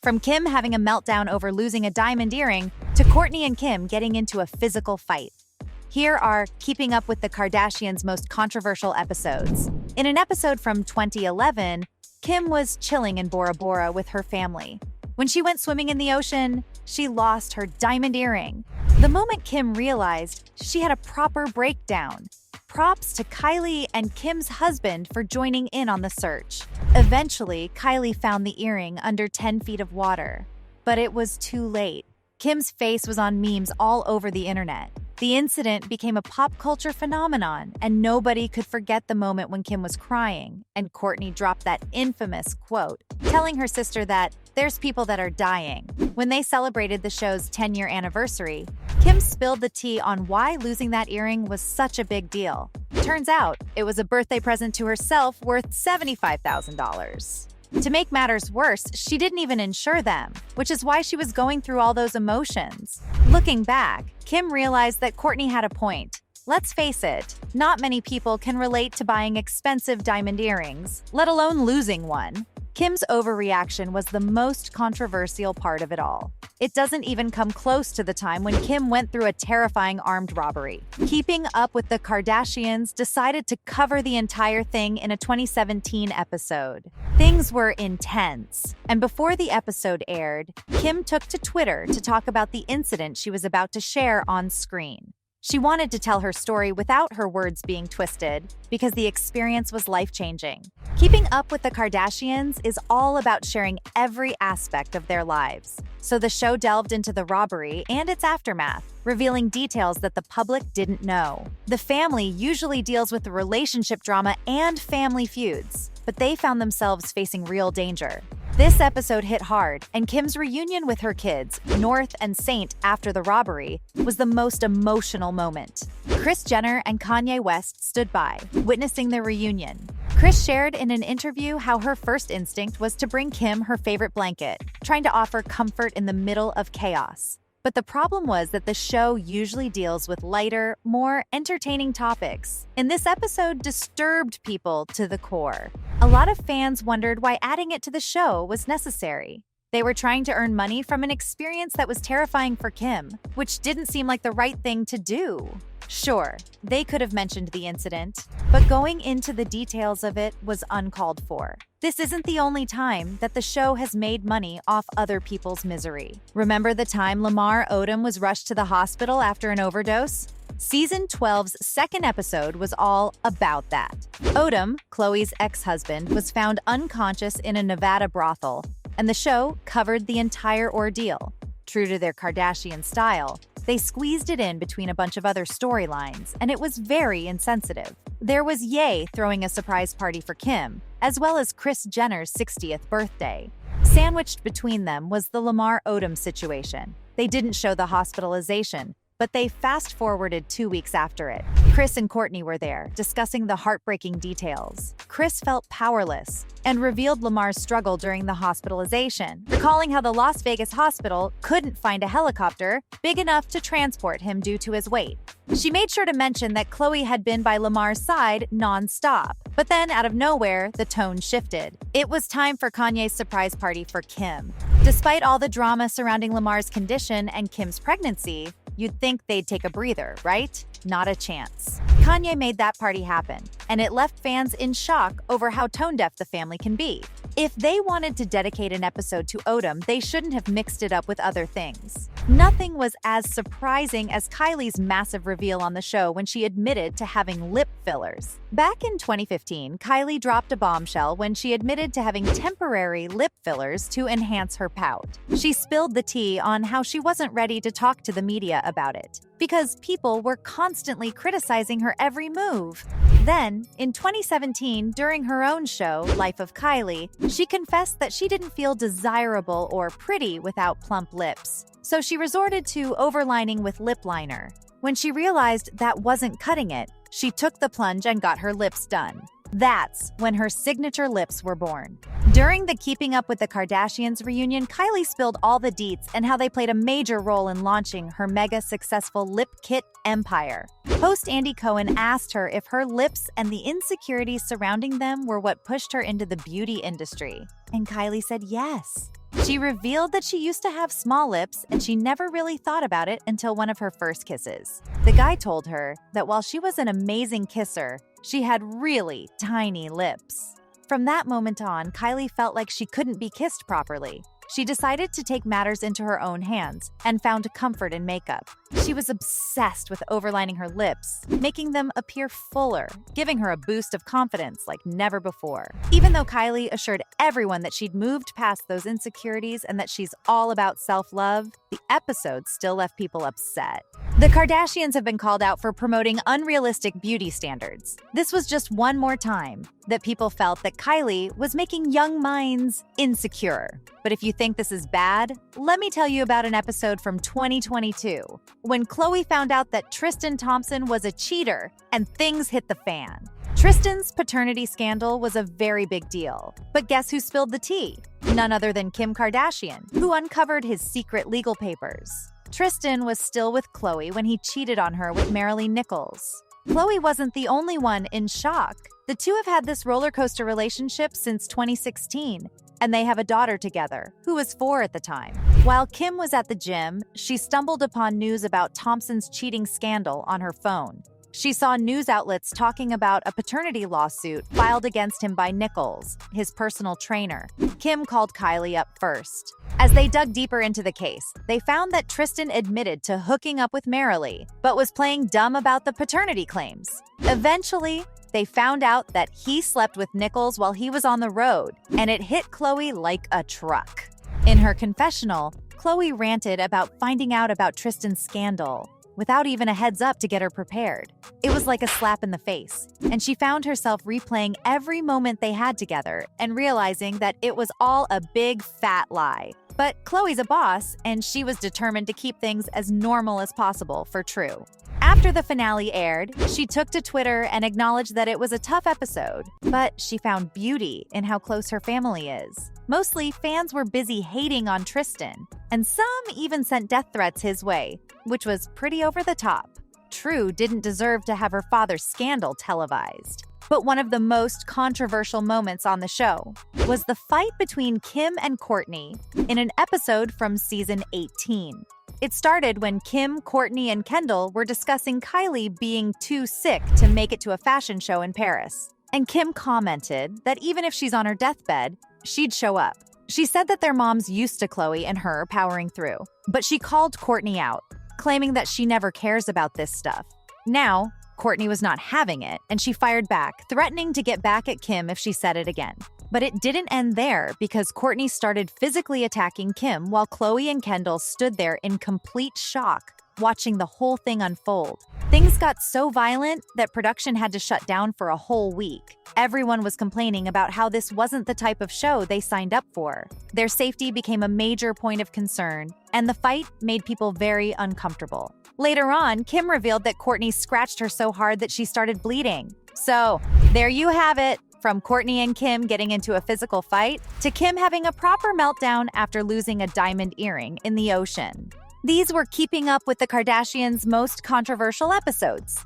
From Kim having a meltdown over losing a diamond earring to Kourtney and Kim getting into a physical fight. Here are Keeping Up with the Kardashians' most controversial episodes. In an episode from 2011, Kim was chilling in Bora Bora with her family. When she went swimming in the ocean, she lost her diamond earring. The moment Kim realized, she had a proper breakdown. Props to Kylie and Kim's husband for joining in on the search. Eventually, Kylie found the earring under 10 feet of water. But it was too late. Kim's face was on memes all over the internet. The incident became a pop culture phenomenon, and nobody could forget the moment when Kim was crying, and Kourtney dropped that infamous quote, telling her sister that there's people that are dying. When they celebrated the show's 10-year anniversary, Kim spilled the tea on why losing that earring was such a big deal. Turns out, it was a birthday present to herself worth $75,000. To make matters worse, she didn't even insure them, which is why she was going through all those emotions. Looking back, Kim realized that Kourtney had a point. Let's face it, not many people can relate to buying expensive diamond earrings, let alone losing one. Kim's overreaction was the most controversial part of it all. It doesn't even come close to the time when Kim went through a terrifying armed robbery. Keeping Up with the Kardashians decided to cover the entire thing in a 2017 episode. Things were intense, and before the episode aired, Kim took to Twitter to talk about the incident she was about to share on screen. She wanted to tell her story without her words being twisted because the experience was life-changing. Keeping Up with the Kardashians is all about sharing every aspect of their lives. So the show delved into the robbery and its aftermath, revealing details that the public didn't know. The family usually deals with the relationship drama and family feuds, but they found themselves facing real danger. This episode hit hard, and Kim's reunion with her kids, North and Saint, after the robbery, was the most emotional moment. Kris Jenner and Kanye West stood by, witnessing their reunion. Kris shared in an interview how her first instinct was to bring Kim her favorite blanket, trying to offer comfort in the middle of chaos. But the problem was that the show usually deals with lighter, more entertaining topics. And this episode disturbed people to the core. A lot of fans wondered why adding it to the show was necessary. They were trying to earn money from an experience that was terrifying for Kim, which didn't seem like the right thing to do. Sure, they could have mentioned the incident, but going into the details of it was uncalled for. This isn't the only time that the show has made money off other people's misery. Remember the time Lamar Odom was rushed to the hospital after an overdose? Season 12's second episode was all about that. Odom, Khloe's ex-husband, was found unconscious in a Nevada brothel, and the show covered the entire ordeal. True to their Kardashian style, they squeezed it in between a bunch of other storylines, and it was very insensitive. There was Ye throwing a surprise party for Kim, as well as Kris Jenner's 60th birthday. Sandwiched between them was the Lamar Odom situation. They didn't show the hospitalization, but they fast-forwarded 2 weeks after it. Kris and Kourtney were there, discussing the heartbreaking details. Kris felt powerless and revealed Lamar's struggle during the hospitalization, recalling how the Las Vegas hospital couldn't find a helicopter big enough to transport him due to his weight. She made sure to mention that Khloe had been by Lamar's side non-stop, but then out of nowhere, the tone shifted. It was time for Kanye's surprise party for Kim. Despite all the drama surrounding Lamar's condition and Kim's pregnancy, you'd think they'd take a breather, right? Not a chance. Kanye made that party happen, and it left fans in shock over how tone-deaf the family can be. If they wanted to dedicate an episode to Odom, they shouldn't have mixed it up with other things. Nothing was as surprising as Kylie's massive reveal on the show when she admitted to having lip fillers. Back in 2015, Kylie dropped a bombshell when she admitted to having temporary lip fillers to enhance her pout. She spilled the tea on how she wasn't ready to talk to the media about it, because people were constantly criticizing her every move. Then, in 2017, during her own show, Life of Kylie, she confessed that she didn't feel desirable or pretty without plump lips. So she resorted to overlining with lip liner. When she realized that wasn't cutting it, she took the plunge and got her lips done. That's when her signature lips were born. During the Keeping Up with the Kardashians reunion, Kylie spilled all the deets and how they played a major role in launching her mega-successful lip kit empire. Host Andy Cohen asked her if her lips and the insecurities surrounding them were what pushed her into the beauty industry. And Kylie said yes. She revealed that she used to have small lips and she never really thought about it until one of her first kisses. The guy told her that while she was an amazing kisser, she had really tiny lips. From that moment on, Kylie felt like she couldn't be kissed properly. She decided to take matters into her own hands and found comfort in makeup. She was obsessed with overlining her lips, making them appear fuller, giving her a boost of confidence like never before. Even though Kylie assured everyone that she'd moved past those insecurities and that she's all about self-love, the episode still left people upset. The Kardashians have been called out for promoting unrealistic beauty standards. This was just one more time that people felt that Kylie was making young minds insecure. But if you think this is bad, let me tell you about an episode from 2022 when Khloe found out that Tristan Thompson was a cheater and things hit the fan. Tristan's paternity scandal was a very big deal. But guess who spilled the tea? None other than Kim Kardashian, who uncovered his secret legal papers. Tristan was still with Khloe when he cheated on her with Marilee Nichols. Khloe wasn't the only one in shock. The two have had this roller coaster relationship since 2016, and they have a daughter together, who was 4 at the time. While Kim was at the gym, she stumbled upon news about Thompson's cheating scandal on her phone. She saw news outlets talking about a paternity lawsuit filed against him by Nichols, his personal trainer. Kim called Kylie up first. As they dug deeper into the case, they found that Tristan admitted to hooking up with Marilee, but was playing dumb about the paternity claims. Eventually, they found out that he slept with Nichols while he was on the road, and it hit Khloe like a truck. In her confessional, Khloe ranted about finding out about Tristan's scandal without even a heads up to get her prepared. It was like a slap in the face, and she found herself replaying every moment they had together and realizing that it was all a big fat lie. But Khloe's a boss, and she was determined to keep things as normal as possible for True. After the finale aired, she took to Twitter and acknowledged that it was a tough episode, but she found beauty in how close her family is. Mostly, fans were busy hating on Tristan, and some even sent death threats his way, which was pretty over the top. True didn't deserve to have her father's scandal televised. But one of the most controversial moments on the show was the fight between Kim and Kourtney in an episode from season 18. It started when Kim, Kourtney, and Kendall were discussing Kylie being too sick to make it to a fashion show in Paris. And Kim commented that even if she's on her deathbed, she'd show up. She said that their mom's used to Khloe and her powering through, but she called Kourtney out, claiming that she never cares about this stuff. Now, Kourtney was not having it, and she fired back, threatening to get back at Kim if she said it again. But it didn't end there because Kourtney started physically attacking Kim while Khloe and Kendall stood there in complete shock, watching the whole thing unfold. Things got so violent that production had to shut down for a whole week. Everyone was complaining about how this wasn't the type of show they signed up for. Their safety became a major point of concern, and the fight made people very uncomfortable. Later on, Kim revealed that Kourtney scratched her so hard that she started bleeding. So, there you have it. From Kourtney and Kim getting into a physical fight to Kim having a proper meltdown after losing a diamond earring in the ocean. These were Keeping Up with the Kardashians' most controversial episodes.